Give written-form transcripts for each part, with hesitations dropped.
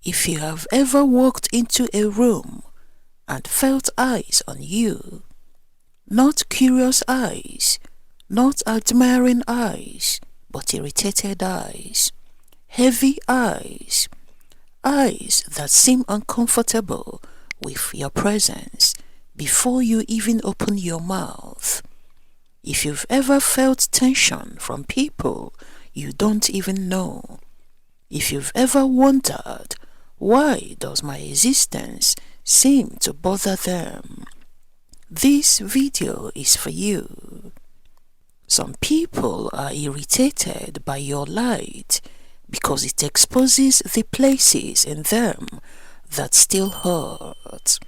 If you have ever walked into a room and felt eyes on you, not curious eyes, not admiring eyes, but irritated eyes, heavy eyes, eyes that seem uncomfortable with your presence before you even open your mouth. If you've ever felt tension from people you don't even know, if you've ever wondered, why does my existence seem to bother them? This video is for you. Some people are irritated by your light because it exposes the places in them that still hurt.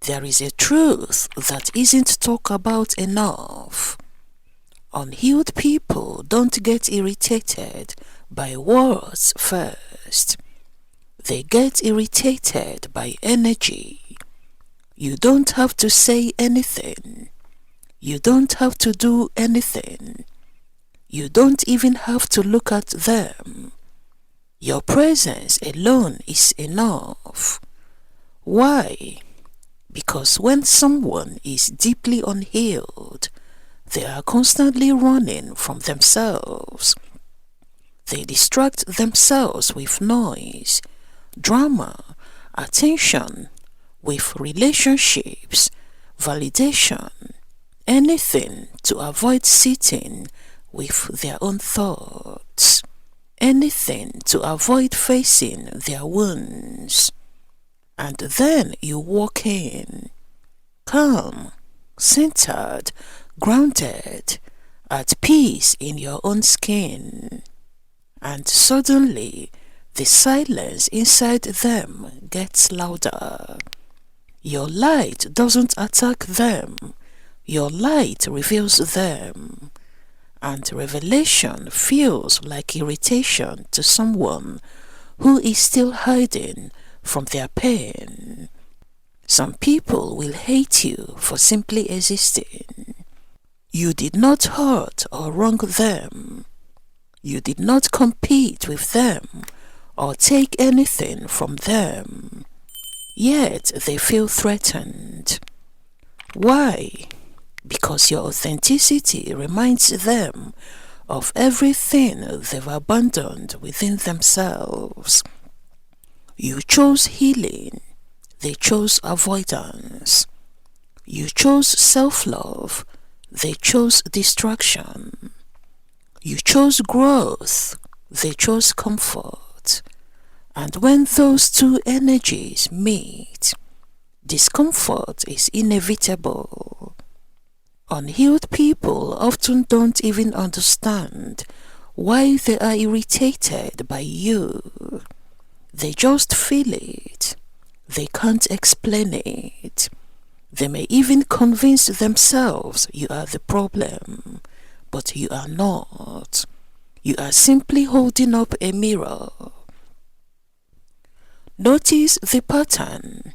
There is a truth that isn't talked about enough. Unhealed people don't get irritated by words first. They get irritated by energy. You don't have to say anything. You don't have to do anything. You don't even have to look at them. Your presence alone is enough. Why? Because when someone is deeply unhealed, they are constantly running from themselves. They distract themselves with noise, drama, attention, with relationships, validation, anything to avoid sitting with their own thoughts, anything to avoid facing their wounds. And then you walk in, calm, centered, grounded, at peace in your own skin. And suddenly, the silence inside them gets louder. Your light doesn't attack them. Your light reveals them. And revelation feels like irritation to someone who is still hiding from their pain. Some people will hate you for simply existing. You did not hurt or wrong them. You did not compete with them or take anything from them. Yet they feel threatened. Why? Because your authenticity reminds them of everything they've abandoned within themselves. You chose healing, they chose avoidance. You chose self-love, they chose distraction. You chose growth, they chose comfort. And when those two energies meet, discomfort is inevitable. Unhealed people often don't even understand why they are irritated by you. They just feel it. They can't explain it. They may even convince themselves you are the problem, but you are not. You are simply holding up a mirror. Notice the pattern.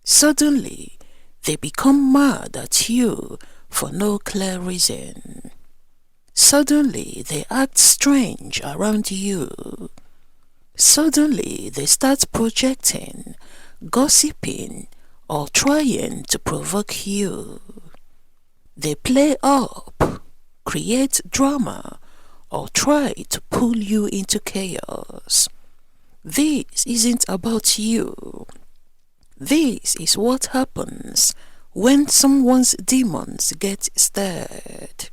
Suddenly, they become mad at you for no clear reason. Suddenly, they act strange around you. Suddenly, they start projecting, gossiping, or trying to provoke you. They play up, create drama, or try to pull you into chaos. This isn't about you. This is what happens when someone's demons get stirred.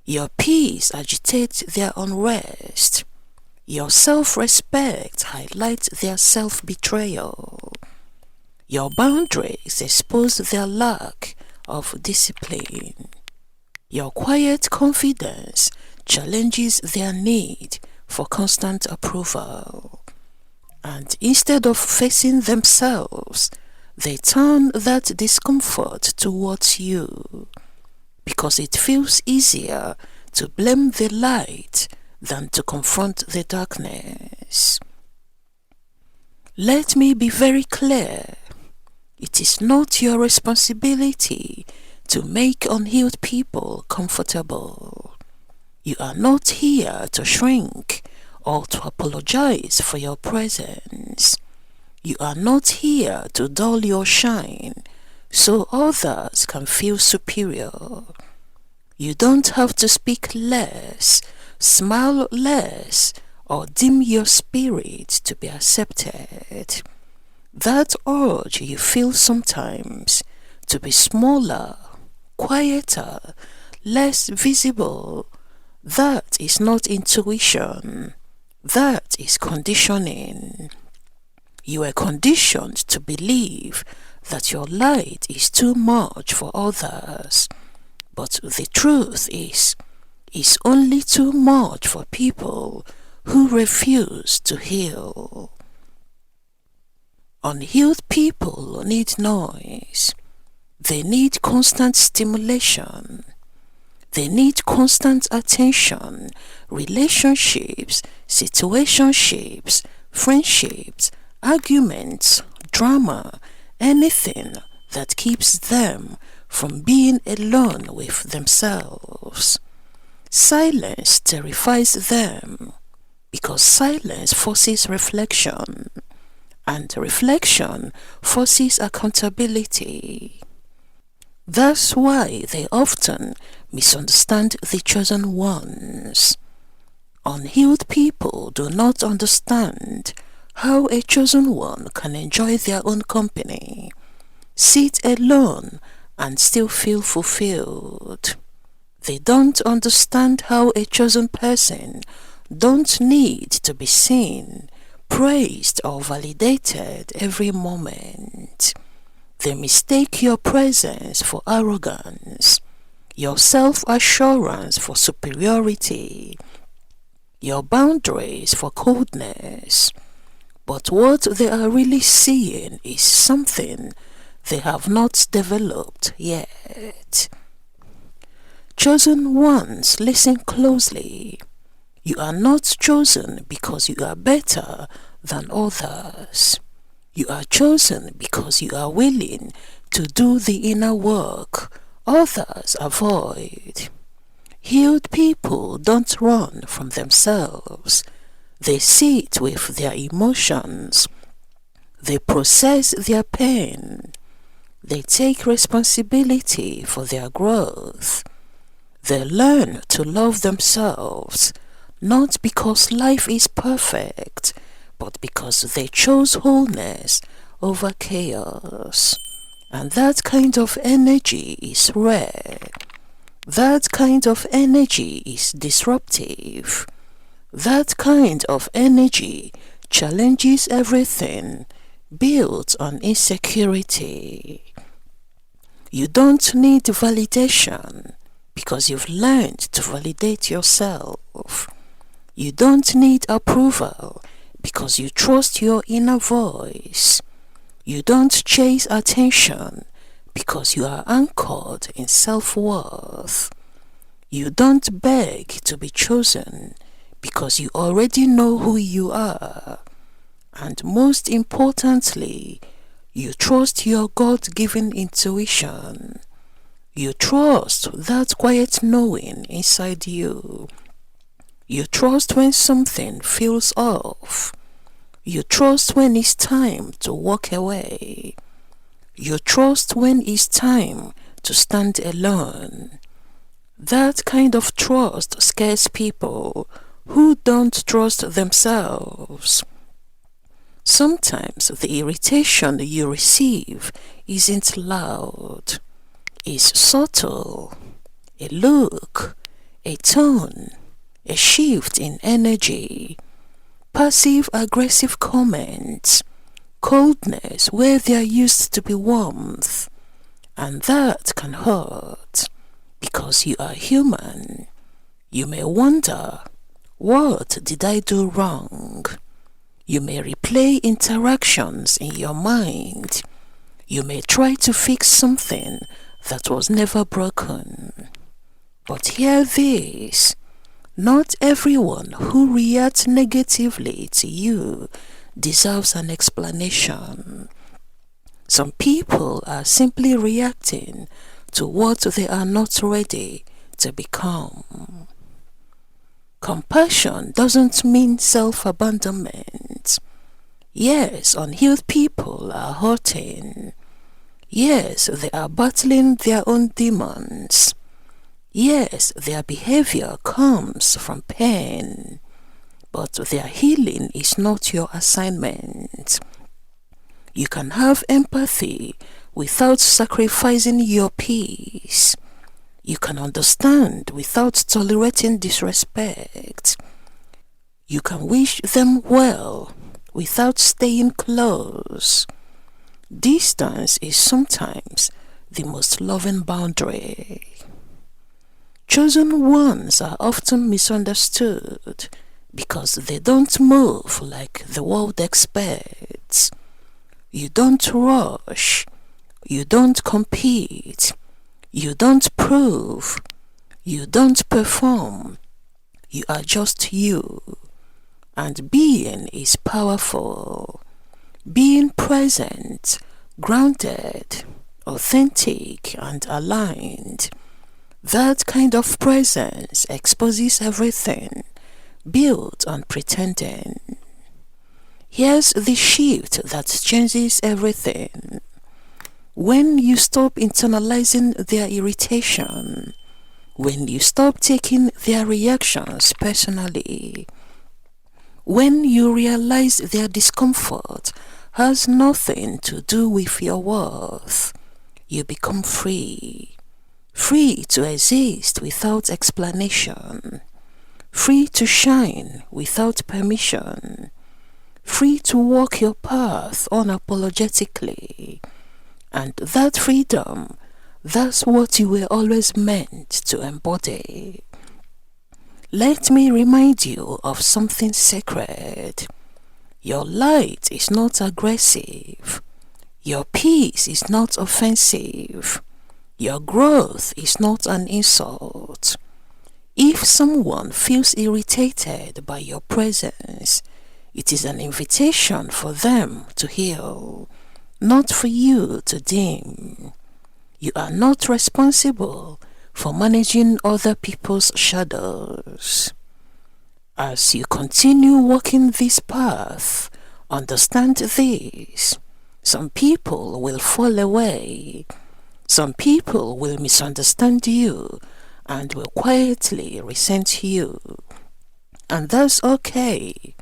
Your peace agitates their unrest. Your self-respect highlights their self-betrayal. Your boundaries expose their lack of discipline. Your quiet confidence challenges their need for constant approval. And instead of facing themselves, they turn that discomfort towards you, because it feels easier to blame the light than to confront the darkness. Let me be very clear. It is not your responsibility to make unhealed people comfortable. You are not here to shrink or to apologize for your presence. You are not here to dull your shine so others can feel superior. You don't have to speak less, smile less, or dim your spirit to be accepted. That urge you feel sometimes to be smaller, quieter, less visible, that is not intuition. That is conditioning. You are conditioned to believe that your light is too much for others. But the truth is, it's only too much for people who refuse to heal. Unhealed people need noise. They need constant stimulation. They need constant attention, relationships, situationships, friendships, arguments, drama, anything that keeps them from being alone with themselves. Silence terrifies them because silence forces reflection, and reflection forces accountability. That's why they often misunderstand the chosen ones. Unhealed people do not understand how a chosen one can enjoy their own company, sit alone and still feel fulfilled. They don't understand how a chosen person don't need to be seen, praised or validated every moment. They mistake your presence for arrogance, your self-assurance for superiority, your boundaries for coldness. But what they are really seeing is something they have not developed yet. Chosen ones, listen closely. You are not chosen because you are better than others. You are chosen because you are willing to do the inner work others avoid. Healed people don't run from themselves. They sit with their emotions. They process their pain. They take responsibility for their growth. They learn to love themselves, not because life is perfect, but because they chose wholeness over chaos. And that kind of energy is rare. That kind of energy is disruptive. That kind of energy challenges everything built on insecurity. You don't need validation because you've learned to validate yourself. You don't need approval because you trust your inner voice. You don't chase attention because you are anchored in self-worth. You don't beg to be chosen because you already know who you are. And most importantly, you trust your God-given intuition. You trust that quiet knowing inside you. You trust when something feels off. You trust when it's time to walk away. You trust when it's time to stand alone. That kind of trust scares people who don't trust themselves. Sometimes the irritation you receive isn't loud. It's subtle. A look, a tone, a shift in energy, passive-aggressive comments, coldness where there used to be warmth, and that can hurt because you are human. You may wonder, what did I do wrong? You may replay interactions in your mind. You may try to fix something that was never broken. But hear this. Not everyone who reacts negatively to you deserves an explanation. Some people are simply reacting to what they are not ready to become. Compassion doesn't mean self-abandonment. Yes, unhealed people are hurting. Yes, they are battling their own demons. Yes, their behavior comes from pain, but their healing is not your assignment. You can have empathy without sacrificing your peace. You can understand without tolerating disrespect. You can wish them well without staying close. Distance is sometimes the most loving boundary. Chosen ones are often misunderstood because they don't move like the world expects. You don't rush. You don't compete. You don't prove. You don't perform. You are just you. And being is powerful. Being present, grounded, authentic, and aligned. That kind of presence exposes everything built on pretending. Here's the shift that changes everything. When you stop internalizing their irritation, when you stop taking their reactions personally, when you realize their discomfort has nothing to do with your worth, you become free. Free to exist without explanation. Free to shine without permission. Free to walk your path unapologetically. And that freedom, that's what you were always meant to embody. Let me remind you of something sacred. Your light is not aggressive. Your peace is not offensive. Your growth is not an insult. If someone feels irritated by your presence, it is an invitation for them to heal, not for you to dim. You are not responsible for managing other people's shadows. As you continue walking this path, understand this. Some people will fall away. Some people will misunderstand you and will quietly resent you. And that's okay,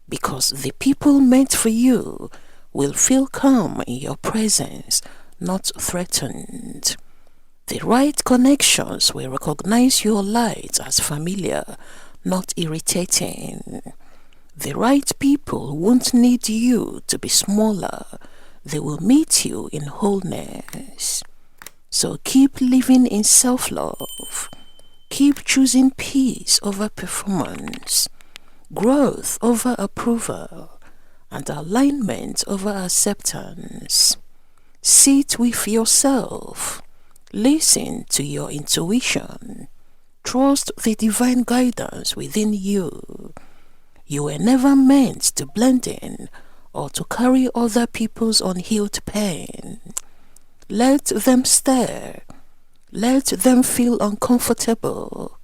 because the people meant for you will feel calm in your presence, not threatened. The right connections will recognize your light as familiar, not irritating. The right people won't need you to be smaller. They will meet you in wholeness. So keep living in self-love. Keep choosing peace over performance, growth over approval, and alignment over acceptance. Sit with yourself. Listen to your intuition. Trust the divine guidance within you. You were never meant to blend in or to carry other people's unhealed pain. Let them stare. Let them feel uncomfortable.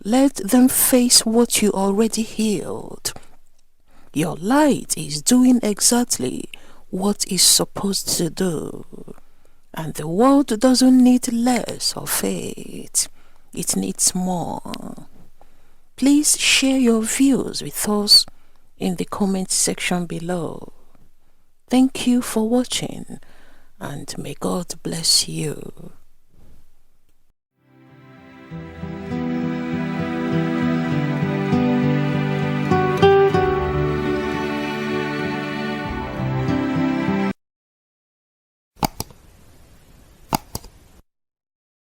Let them face what you already healed. Your light is doing exactly what it's supposed to do. And the world doesn't need less of it. It needs more. Please share your views with us in the comment section below. Thank you for watching, and may God bless you.